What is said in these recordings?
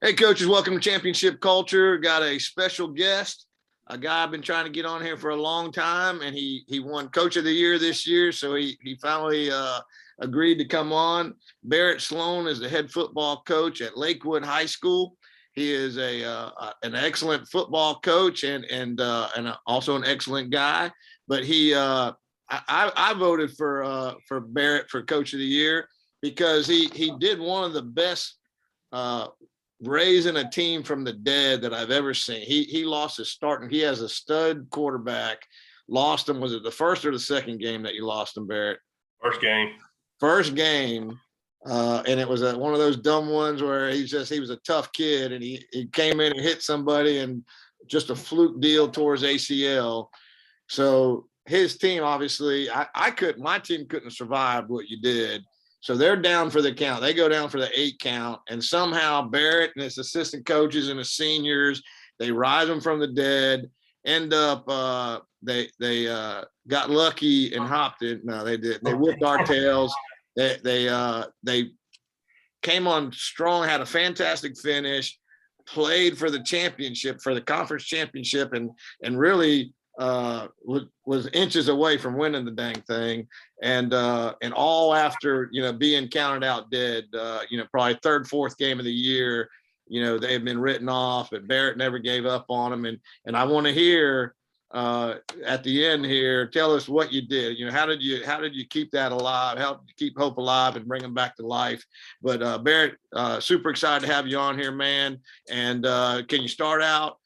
Hey, coaches, welcome to Championship Culture. Got a special guest, a guy I've been trying to get on here for a long time, and he won Coach of the Year this year, so he finally agreed to come on. Barrett Sloan is the head football coach at Lakewood High School. He is an excellent football coach and also an excellent guy. But I voted for Barrett for Coach of the Year because he did one of the best raising a team from the dead that I've ever seen. He lost his starting. He has a stud quarterback. Lost him. Was it the first or the second game that you lost him, Barrett? First game. First game. And it was one of those dumb ones where he was a tough kid and he came in and hit somebody and just a fluke deal towards ACL. So his team, obviously, my team couldn't have survived what you did. So they're down for the count. They go down for the 8 count, and somehow Barrett and his assistant coaches and his seniors, they rise them from the dead. End up they got lucky and hopped it. No, they did. They whipped our tails. They came on strong, had a fantastic finish, played for the championship, for the conference championship, and really was inches away from winning the dang thing, and all after being counted out dead. Probably third, fourth game of the year. They had been written off, but Barrett never gave up on them. And I want to hear at the end here, tell us what you did. How did you keep that alive? How did you keep hope alive and bring them back to life? But Barrett, super excited to have you on here, man. And can you start out?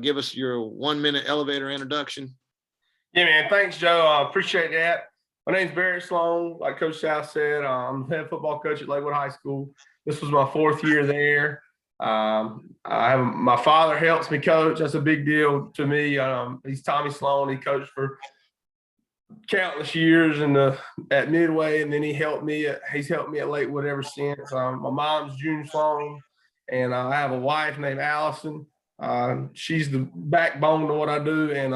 Give us your 1-minute elevator introduction. Yeah, man. Thanks, Joe. I appreciate that. My name's Barrett Sloan. Like Coach South said, I'm the head football coach at Lakewood High School. This was my 4th year there. My father helps me coach. That's a big deal to me. He's Tommy Sloan. He coached for countless years at Midway, and then he's helped me at Lakewood ever since. My mom's June Sloan, and I have a wife named Allison. She's the backbone to what I do, and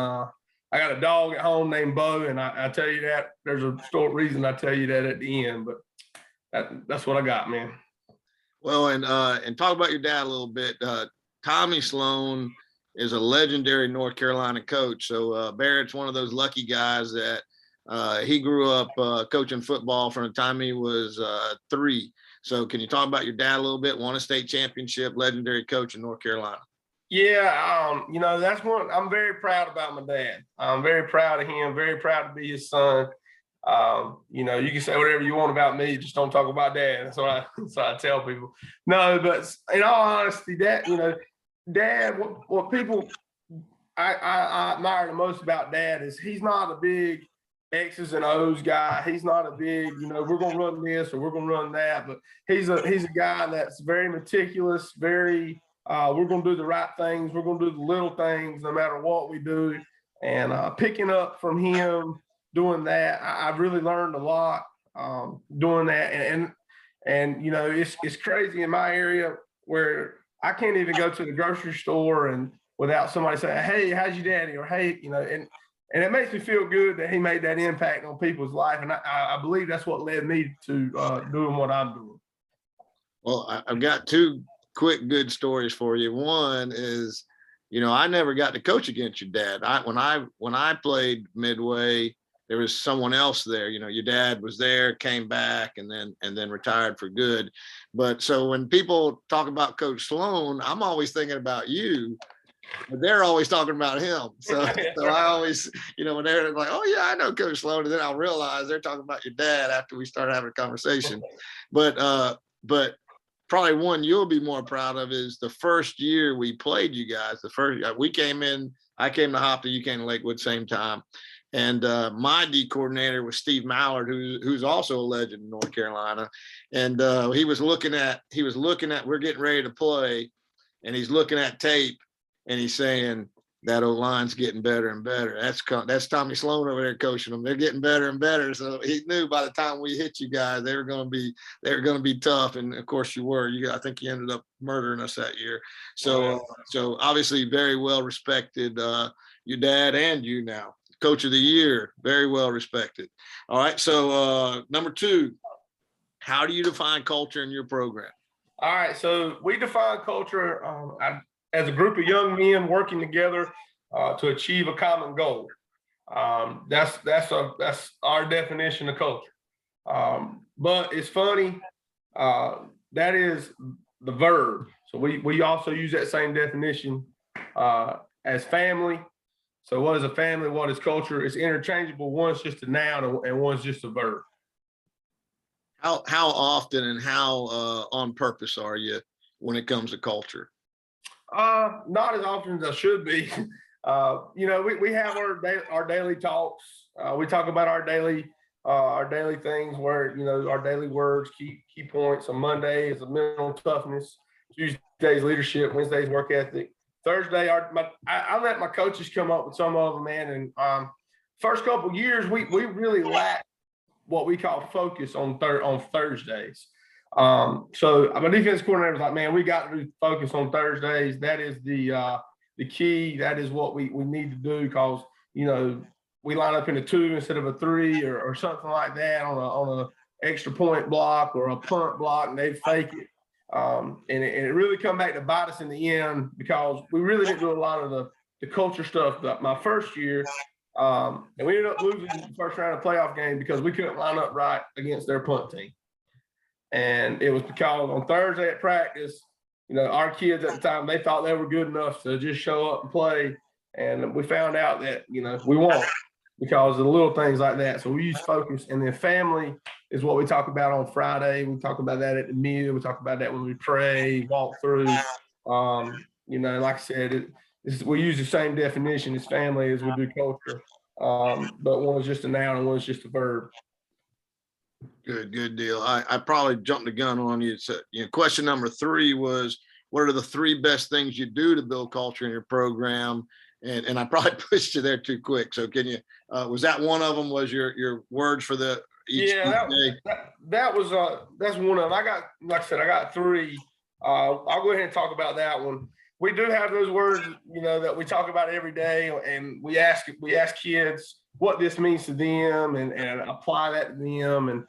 I got a dog at home named Bo, and I tell you that there's a reason I tell you that at the end, but that's what I got, man. Well, and talk about your dad a little bit. Tommy Sloan is a legendary North Carolina coach. So Barrett's one of those lucky guys that he grew up coaching football from the time he was 3. So can you talk about your dad a little bit? Won a state championship, legendary coach in North Carolina. Yeah, that's one I'm very proud about my dad. I'm very proud of him, very proud to be his son. You can say whatever you want about me, just don't talk about dad. That's what I tell people. No, but in all honesty, dad, what people I admire the most about dad is he's not a big X's and O's guy. He's not a big, we're going to run this or we're going to run that, but he's a guy that's very meticulous, very we're going to do the right things. We're going to do the little things no matter what we do. And picking up from him, doing that, I've really learned a lot doing that. And it's crazy in my area where I can't even go to the grocery store and without somebody saying, "Hey, how's your daddy?" or "Hey," and it makes me feel good that he made that impact on people's life. And I believe that's what led me to doing what I'm doing. Well, I've got 2 quick good stories for you. One is, I never got to coach against your dad. When I played Midway, there was someone else there. Your dad was there, came back, and then retired for good. But so when people talk about Coach Sloan, I'm always thinking about you, but they're always talking about him. So I always, when they're like, "Oh yeah, I know Coach Sloan," and then I'll realize they're talking about your dad after we start having a conversation. But probably one you'll be more proud of is the first year we played you guys. The first we came in, I came to Hopton, you came to Lakewood same time. And my D coordinator was Steve Mallard, who's also a legend in North Carolina. And he was looking at, we're getting ready to play, and he's looking at tape, and he's saying, "That old line's getting better and better." That's Tommy Sloan over there coaching them. They're getting better and better. So he knew by the time we hit you guys, they were going to be tough. And of course you were. I think you ended up murdering us that year. So obviously very well respected. Your dad and you now. Coach of the Year, very well respected. All right. So number 2, how do you define culture in your program? All right, so we define culture as a group of young men working together to achieve a common goal. That's our definition of culture. But it's funny, that is the verb. So we also use that same definition as family. So what is a family? What is culture? It's interchangeable. One's just a noun and one's just a verb. How often and how on purpose are you when it comes to culture? Not as often as I should be. We have our daily talks. We talk about our daily things where, our daily words, key points. On Monday is a mental toughness. Tuesday's leadership. Wednesday's work ethic. Thursday, I let my coaches come up with some of them, man. And first couple of years, we really lacked what we call focus on Thursdays. So my defense coordinator was like, man, we got to do focus on Thursdays. That is the key. That is what we need to do, because, we line up in a 2 instead of a 3 or something like that on a extra point block or a punt block, and they fake it. And it really come back to bite us in the end, because we really didn't do a lot of the culture stuff my first year. And we ended up losing the first round of playoff game because we couldn't line up right against their punt team. And it was because on Thursday at practice, our kids at the time, they thought they were good enough to just show up and play. And we found out that, we won't, because of the little things like that. So we use focus. And then family is what we talk about on Friday. We talk about that at the meal. We talk about that when we pray, walk through. Like I said, we use the same definition as family as we do culture. But one's just a noun and one's just a verb. Good deal. I probably jumped the gun on you. So, question number 3 was, what are the 3 best things you do to build culture in your program? And I probably pushed you there too quick. So can you, was that one of them, was your words for each day? That's one of them. Like I said, I got 3. I'll go ahead and talk about that one. We do have those words, that we talk about every day, and we ask kids what this means to them and apply that to them, and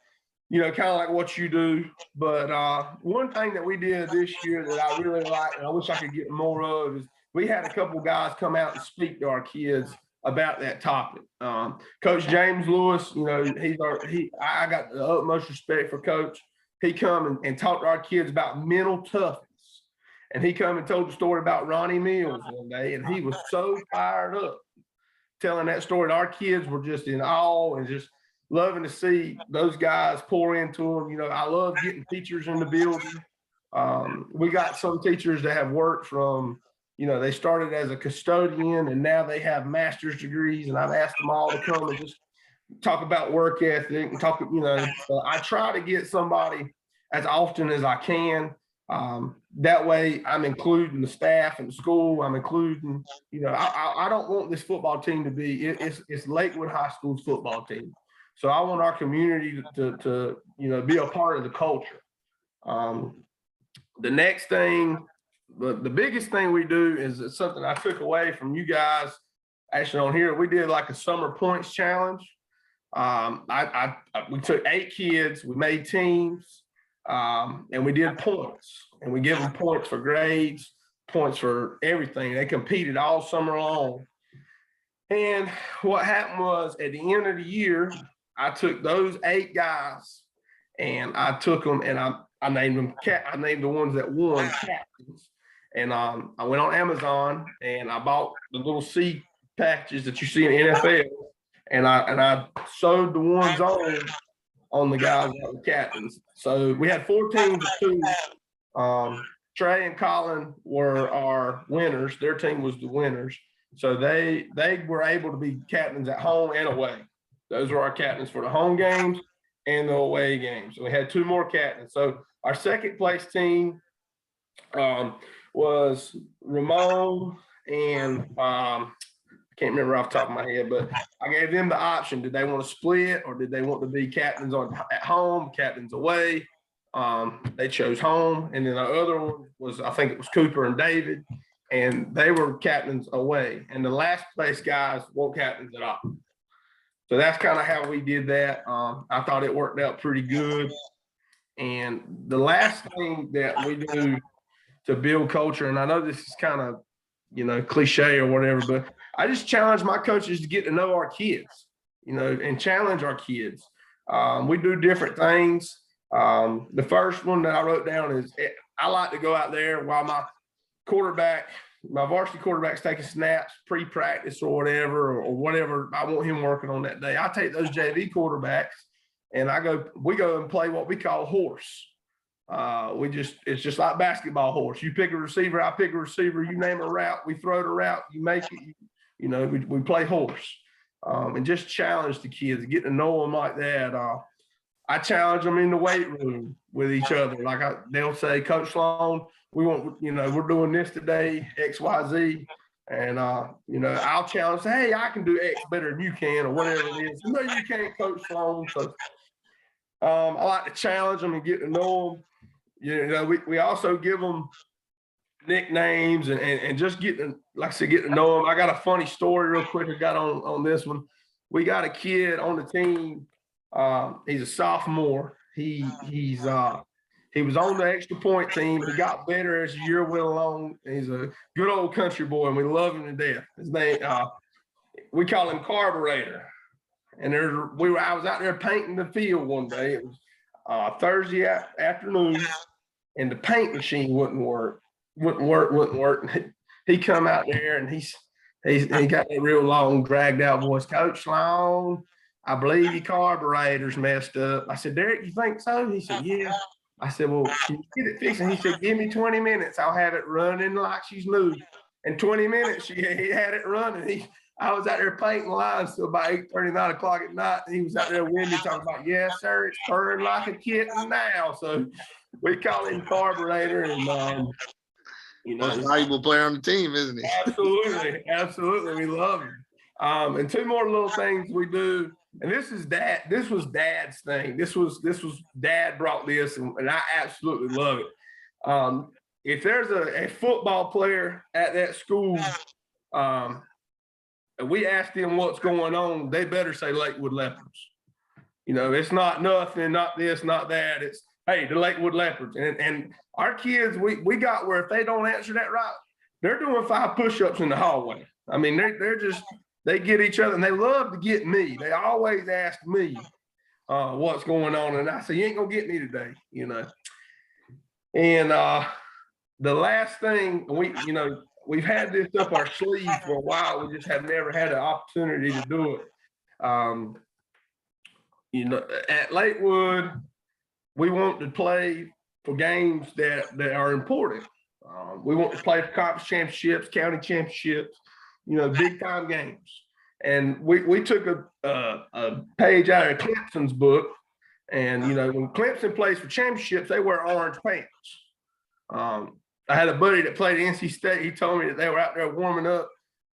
kind of like what you do. But one thing that we did this year that I really like, and I wish I could get more of, is we had a couple of guys come out and speak to our kids about that topic. Coach James Lewis, I got the utmost respect for Coach. He come and talked to our kids about mental toughness. And he come and told the story about Ronnie Mills one day, and he was so fired up telling that story. And our kids were just in awe and just loving to see those guys pour into them. I love getting teachers in the building. We got some teachers that have worked from, they started as a custodian and now they have master's degrees, and I've asked them all to come and just talk about work ethic and talk, I try to get somebody as often as I can. That way I'm including the staff and the school. I'm including, I don't want this football team to be, it's Lakewood High School's football team. So I want our community to be a part of the culture. The next thing, the biggest thing we do is something I took away from you guys actually on here. We did like a summer points challenge. We took 8 kids, we made teams, and we did points, and we give them points for grades, points for everything. They competed all summer long. And what happened was, at the end of the year, I took those 8 guys and I took them and I named them I named the ones that won captains. And I went on Amazon and I bought the little C packages that you see in the NFL, and I sewed the ones on the guys that were captains. So we had 4 teams of 2. Trey and Colin were our winners. Their team was the winners. So they were able to be captains at home and away. Those were our captains for the home games and the away games. And we had 2 more captains. So our second place team was Ramon and I can't remember off the top of my head, but I gave them the option. Did they want to split, or did they want to be captains at home, captains away? They chose home. And then the other one was, I think it was Cooper and David, and they were captains away. And the last place guys weren't captains at all. So that's kind of how we did that. I thought it worked out pretty good. And the last thing that we do to build culture, and I know this is kind of, cliche or whatever, but I just challenge my coaches to get to know our kids, and challenge our kids. We do different things. The first one that I wrote down is I like to go out there while my varsity quarterback's taking snaps, pre-practice or whatever I want him working on that day. I take those JV quarterbacks and we go and play what we call horse. It's just like basketball horse. You pick a receiver, I pick a receiver, you name a route, we throw the route, you make it, we play horse. And just challenge the kids, get to know them like that. I challenge them in the weight room with each other. They'll say, Coach Sloan, we're doing this today, X, Y, Z. And, I'll challenge, say, hey, I can do X better than you can or whatever it is. No, you can't, Coach Sloan. So I like to challenge them and get to know them. We also give them nicknames and just get to know them. I got a funny story real quick I got on this one. We got a kid on the team. He's a sophomore. He was on the extra point team. He got better as the year went along. He's a good old country boy, and we love him to death. His name, we call him Carburetor. And I was out there painting the field one day. It was Thursday afternoon, and the paint machine wouldn't work. He come out there and he got that real long, dragged out voice. Coach Sloan, I believe your carburetor's messed up. I said, Derek, you think so? He said, yeah. I said, well, can you get it fixed? And he said, give me 20 minutes. I'll have it running like she's new. In 20 minutes, he had it running. I was out there painting lines till about 8:30, 9 o'clock at night. And he was out there with me talking about, yes, sir, it's purring like a kitten now. So we call him Carburetor. And, most valuable player on the team, isn't he? Absolutely. We love him. And two more little things we do. And this was Dad's thing. This was Dad brought this, and I absolutely love it. If there's a football player at that school, and we ask them what's going on, they better say Lakewood Leopards. It's not nothing, not this, not that. It's, hey, the Lakewood Leopards. And our kids, we got where if they don't answer that right, they're doing 5 push-ups in the hallway. I mean, they get each other, and they love to get me. They always ask me what's going on. And I say, you ain't going to get me today, And the last thing, we've had this up our sleeve for a while. We just have never had an opportunity to do it. At Lakewood, we want to play for games that are important. We want to play for conference championships, county championships, big time games. And we took a page out of Clemson's book. And, when Clemson plays for championships, they wear orange pants. I had a buddy that played at NC State. He told me that they were out there warming up.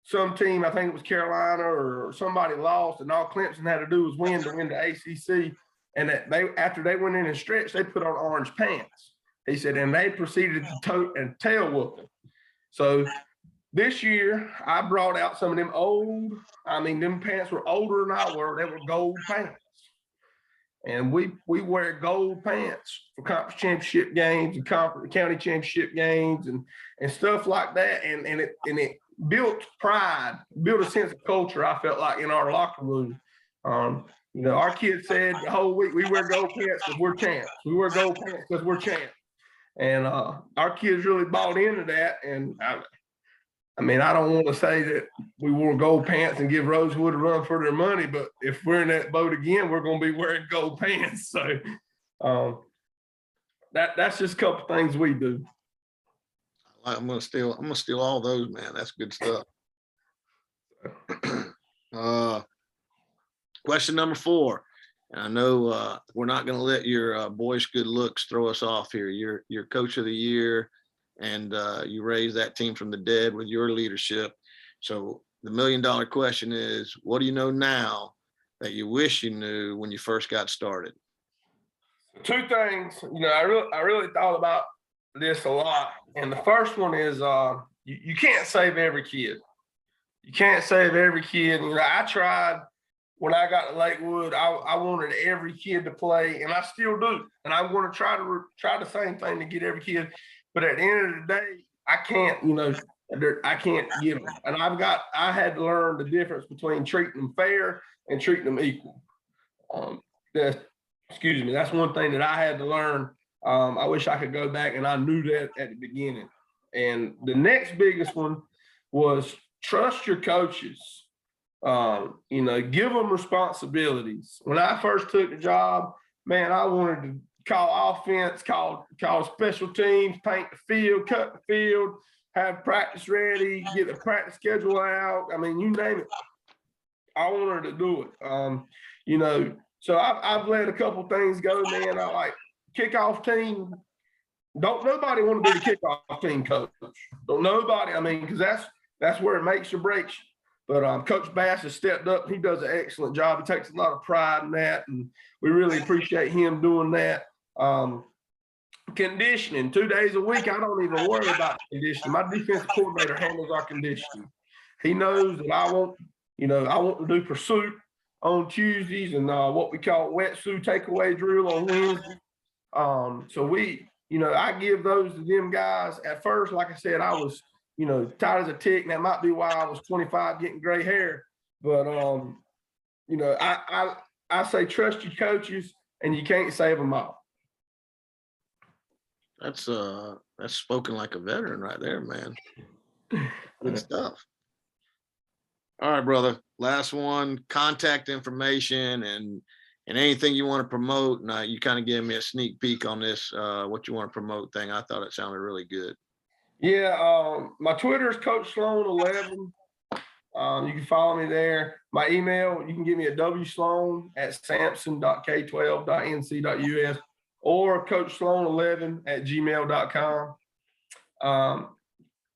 Some team, I think it was Carolina or somebody lost, and all Clemson had to do was win to win the ACC. And that after they went in and stretched, they put on orange pants. He said, and they proceeded to tote and tail whooping. So this year, I brought out some of them them pants were older than I were. They were gold pants. And we wear gold pants for conference championship games and county championship games and stuff like that. And it built pride, built a sense of culture, I felt like, in our locker room. Our kids said the whole week, we wear gold pants because we're champs. We wear gold pants because we're champs. And our kids really bought into that. And I don't want to say that we wore gold pants and give Rosewood a run for their money, but if we're in that boat again, we're going to be wearing gold pants. So that's just a couple things we do. I'm gonna steal all those, man. That's good stuff. Question number 4. And I know we're not going to let your boyish good looks throw us off here. You're coach of the year, and you raised that team from the dead with your leadership. So the $1 million question is, what do you know now that you wish you knew when you first got started? 2 things. I really thought about this a lot. And the first one is you can't save every kid. You can't save every kid. I tried, when I got to Lakewood, I wanted every kid to play, and I still do. And I'm going to try the same thing to get every kid. But at the end of the day, I can't, I can't get them. And I had to learn the difference between treating them fair and treating them equal. That's one thing that I had to learn. I wish I could go back and I knew that at the beginning. And the next biggest one was trust your coaches. Give them responsibilities. When I first took the job, man, I wanted to call offense, call special teams, paint the field, cut the field, have practice ready, get the practice schedule out. I mean, you name it. I wanted to do it. So I've let a couple things go, man. I like kickoff team. Don't nobody want to be the kickoff team coach. Don't nobody. I mean, because that's where it makes or breaks you. But Coach Bass has stepped up. He does an excellent job. He takes a lot of pride in that, and we really appreciate him doing that. Conditioning, 2 days a week. I don't even worry about conditioning. My defensive coordinator handles our conditioning. He knows that I want to do pursuit on Tuesdays and what we call wetsuit takeaway drill on Wednesday. So I give those to them guys. At first, like I said, I was, tight as a tick, and that might be why I was 25 getting gray hair. But, I say trust your coaches, and you can't save them all. That's spoken like a veteran right there, man. Good stuff. All right, brother. Last one, contact information and anything you want to promote. Now you kind of gave me a sneak peek on this, what you want to promote thing. I thought it sounded really good. Yeah, my Twitter is Coach Sloan 11. You can follow me there. My email, you can give me at wsloan@samson.k12.nc.us or coachsloan11@gmail.com.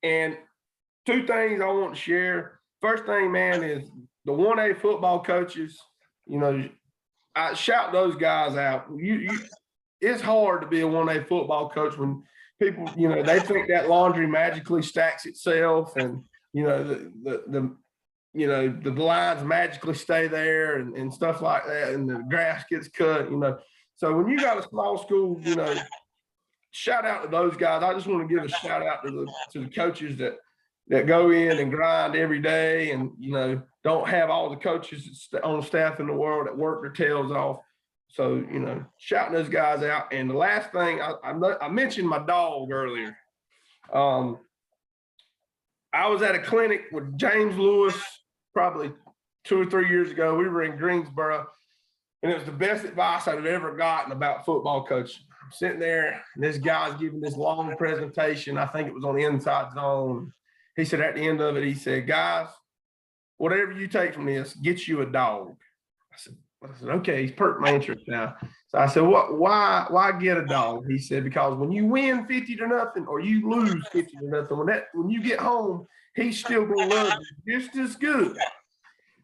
And two things I want to share. First thing, man, is the 1A football coaches. I shout those guys out. It's hard to be a 1A football coach when people, they think that laundry magically stacks itself, and the blinds magically stay there and stuff like that, and the grass gets cut. So when you got a small school, shout out to those guys. I just want to give a shout out to the coaches that go in and grind every day, and don't have all the coaches on staff in the world that work their tails off. So shouting those guys out. And the last thing, I mentioned my dog earlier. I was at a clinic with James Lewis probably 2 or 3 years ago. We were in Greensboro, and it was the best advice I've ever gotten about football coaching. I'm sitting there, and this guy's giving this long presentation. I think it was on the Inside Zone. He said at the end of it, he said, guys, whatever you take from this, get you a dog. I said, okay, he's perked my interest now. So I said, why get a dog? He said, because when you win 50-0 or you lose 50-0, when you get home, he's still gonna love you just as good.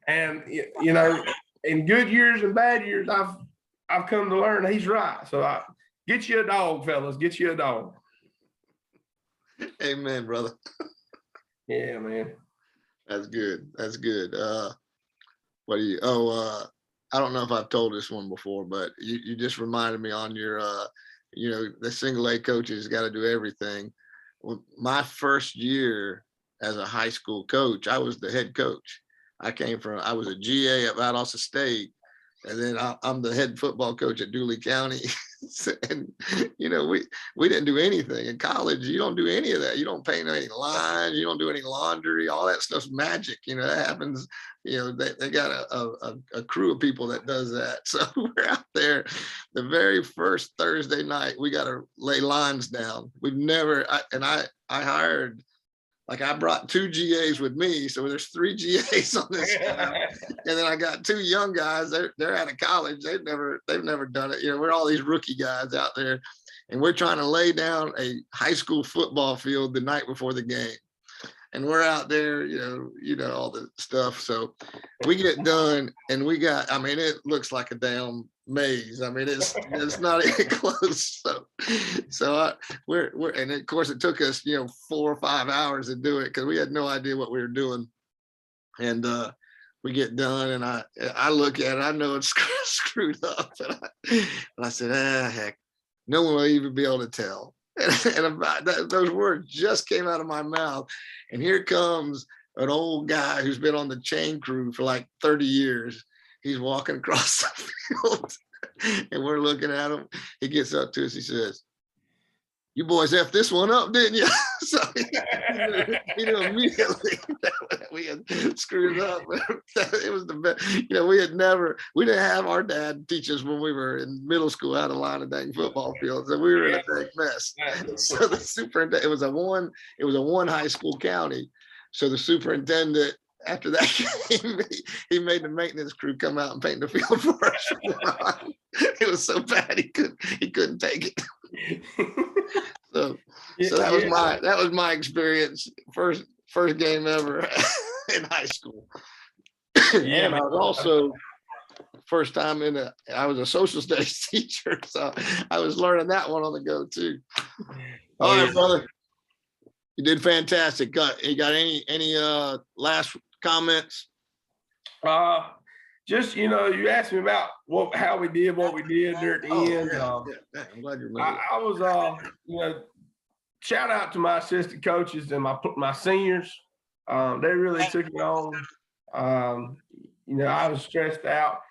And in good years and bad years, I've come to learn he's right. So get you a dog, fellas. Get you a dog. Amen, brother. Yeah, man. That's good. That's good. I don't know if I've told this one before, but you just reminded me on your, the single A coaches got to do everything. Well, my first year as a high school coach, I was the head coach. I was a GA at Valdosta State, and then I'm the head football coach at Dooley County. And, we didn't do anything in college. You don't do any of that. You don't paint any lines. You don't do any laundry. All that stuff's magic. That happens. They got a crew of people that does that. So we're out there the very first Thursday night. We got to lay lines down. I hired, I brought 2 GAs with me, so there's 3 GAs on this staff. And then I got 2 young guys. They're out of college. They've never done it. We're all these rookie guys out there, and we're trying to lay down a high school football field the night before the game. And we're out there, all the stuff. So we get done, and it looks like a damn maze. It's not even close. So and of course it took us, 4 or 5 hours to do it because we had no idea what we were doing. And we get done, and I look at it, I know it's screwed up, and I said, heck, no one will even be able to tell. And about those words just came out of my mouth, and here comes an old guy who's been on the chain crew for like 30 years. He's walking across the field, and we're looking at him. He gets up to us. He says, "You boys effed this one up, didn't you?" So he knew immediately that we had screwed up. It was the best. We didn't have our dad teach us when we were in middle school how to line a dang football field. So we were in a dang mess. So the superintendent, it was a one high school county. So the superintendent, after that game, he made the maintenance crew come out and paint the field for us. It was so bad he couldn't take it. So that was my experience. First game ever in high school. And I was also first time I was a social studies teacher, so I was learning that one on the go too. All right, brother. You did fantastic. You got any last comments? Just you asked me about how we did what we did there at the end. Yeah, I'm glad you remember. I was shout out to my assistant coaches and my seniors. They really took it on. I was stressed out.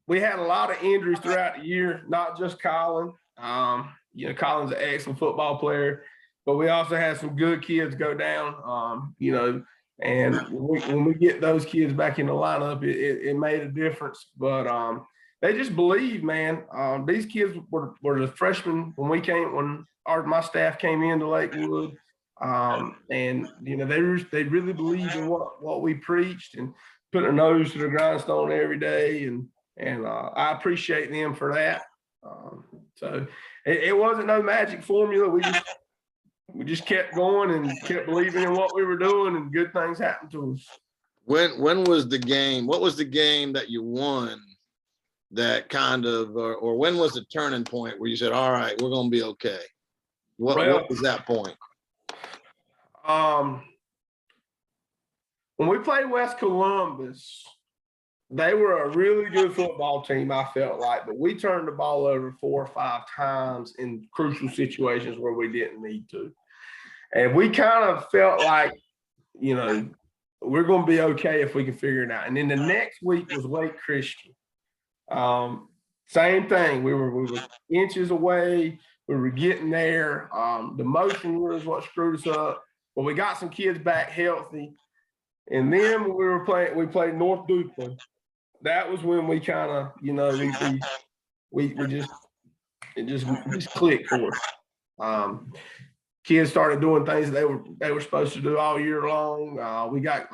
We had a lot of injuries throughout the year, not just Colin. Colin's an excellent football player, but we also had some good kids go down. And when we get those kids back in the lineup, it made a difference. But they just believe, man. These kids were the freshmen when my staff came into Lakewood, and they really believed in what we preached and put their nose to the grindstone every day, and I appreciate them for that. So it wasn't no magic formula. We just kept going and kept believing in what we were doing, and good things happened to us. When was the game? What was the game that you won that kind of, or when was the turning point where you said, all right, we're going to be okay? What was that point? When we played West Columbus, they were a really good football team, I felt like, but we turned the ball over 4 or 5 times in crucial situations where we didn't need to. And we kind of felt like, we're going to be okay if we can figure it out. And then the next week was Wake Christian. Same thing. We were inches away. We were getting there. The motion was what screwed us up. But we got some kids back healthy. And then when we played North Duplin. That was when we kind of, it just clicked for us. Kids started doing things they were supposed to do all year long. We got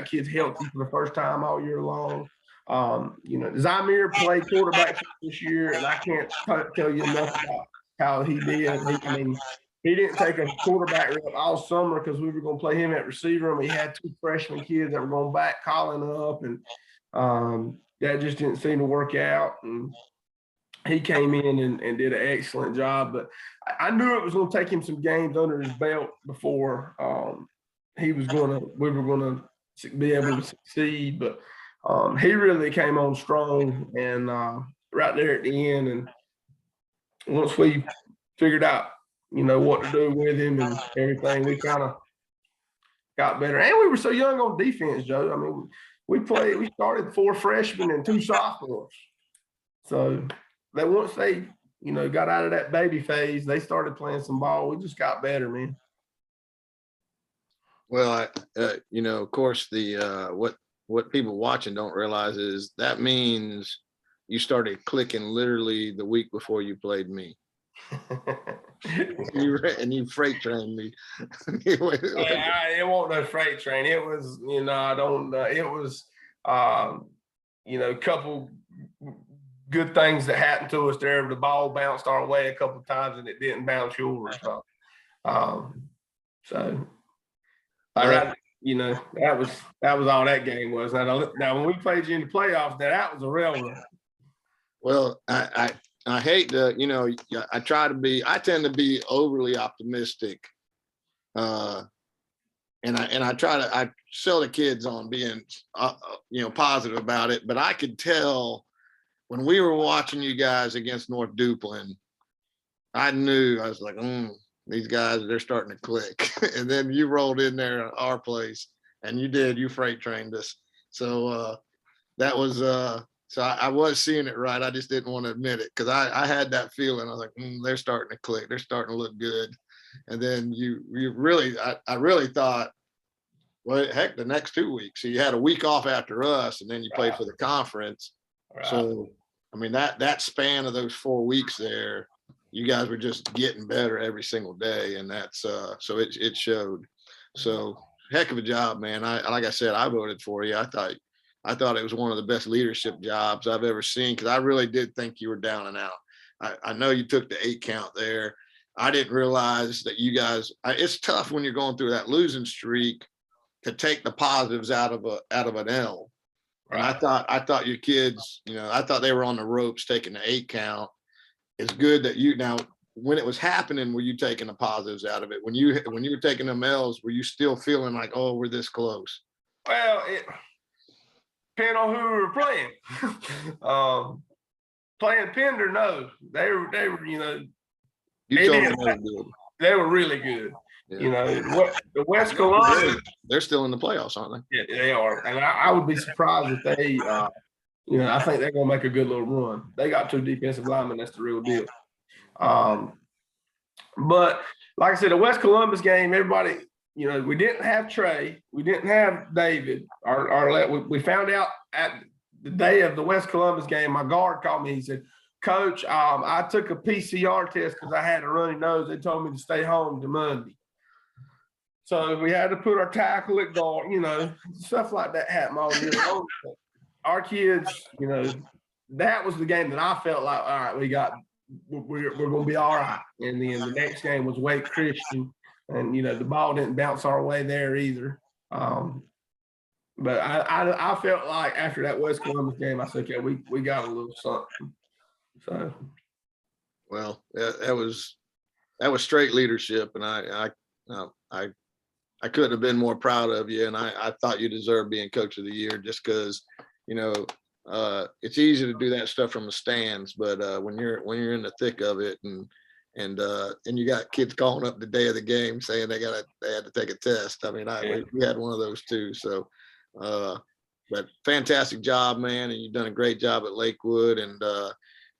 kids healthy for the first time all year long. Zamir played quarterback this year, and I can't tell you enough about how he did. He didn't take a quarterback rep all summer because we were going to play him at receiver, and we had 2 freshman kids that were going to back Colin up, and that just didn't seem to work out. And he came in and did an excellent job, but I knew it was going to take him some games under his belt before we were going to be able to succeed. But he really came on strong, and right there at the end. And once we figured out, what to do with him and everything, we kind of got better. And we were so young on defense, Joe. I mean, we started 4 freshmen and 2 sophomores. So that once they, got out of that baby phase, they started playing some ball. We just got better, man. Well, of course, the what people watching don't realize is that means you started clicking literally the week before you played me. You freight trained me. It wasn't no freight train. It was, it was, a couple good things that happened to us there. The ball bounced our way a couple of times, and it didn't bounce yours. That was all that game was. Now when we played you in the playoffs, that was a railroad. Well, I hate to, I tend to be overly optimistic. And I try to, I sell the kids on being, positive about it, but I could tell when we were watching you guys against North Duplin, I knew, I was like, these guys, they're starting to click. And then you rolled in there at our place and you freight trained us. So that was, so I was seeing it right. I just didn't want to admit it because I had that feeling. I was like, they're starting to click. They're starting to look good. And then you really, I really thought, well, heck, the next 2 weeks. So you had a week off after us, and then you played for the conference. Right. So, I mean, that span of those 4 weeks there, you guys were just getting better every single day, and that's so it showed. So heck of a job, man. Like I said, I voted for you. I thought it was one of the best leadership jobs I've ever seen because I really did think you were down and out. I know you took the 8 count there. I didn't realize that you guys. It's tough when you're going through that losing streak to take the positives out of an L. And I thought your kids, I thought they were on the ropes taking the 8 count. It's good that now when it was happening, were you taking the positives out of it? When you were taking them L's, were you still feeling like, oh, we're this close? Well, it depended on who we were playing. Playing Pender, no, they were, You told me they were good. They were really good. Yeah. The West Columbus, they're still in the playoffs, aren't they? Yeah, they are. And I would be surprised if they, I think they're going to make a good little run. They got 2 defensive linemen. That's the real deal. But like I said, the West Columbus game, everybody, we didn't have Trey. We didn't have David. We found out at the day of the West Columbus game, my guard called me. He said, Coach, I took a PCR test because I had a runny nose. They told me to stay home to Monday. So we had to put our tackle at guard, stuff like that happened all year long. Our kids, that was the game that I felt like, all right, we're going to be all right. And then the next game was Wake Christian, and the ball didn't bounce our way there either. But I felt like after that West Columbus game, I said, okay, we got a little something. So, well, that was straight leadership, and I couldn't have been more proud of you, and I thought you deserved being Coach of the Year just because, it's easy to do that stuff from the stands, but when you're in the thick of it, and you got kids calling up the day of the game saying they had to take a test. I mean, we had one of those too. So, but fantastic job, man, and you've done a great job at Lakewood, and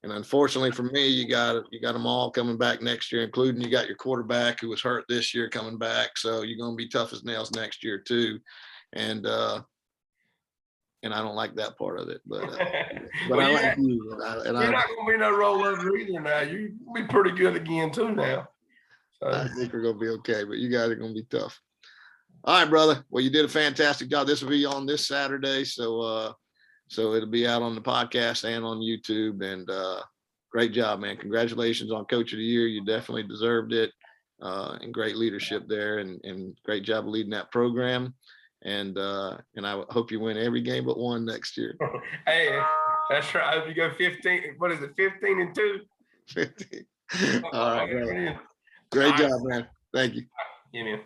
unfortunately for me, you got them all coming back next year, including you got your quarterback who was hurt this year coming back. So you're going to be tough as nails next year too. And I don't like that part of it, but well, I like you. You're not going to be no rollover either now. You'll be pretty good again too now. So. I think we're going to be okay, but you guys are going to be tough. All right, brother. Well, you did a fantastic job. This will be on this Saturday. So it'll be out on the podcast and on YouTube, and great job, man. Congratulations on Coach of the Year. You definitely deserved it, and great leadership there, and great job leading that program. And I hope you win every game but one next year. Hey, that's right. I hope you go 15. What is it? 15-2. 15. All right, bro. Great job, man. Thank you. Yeah, man.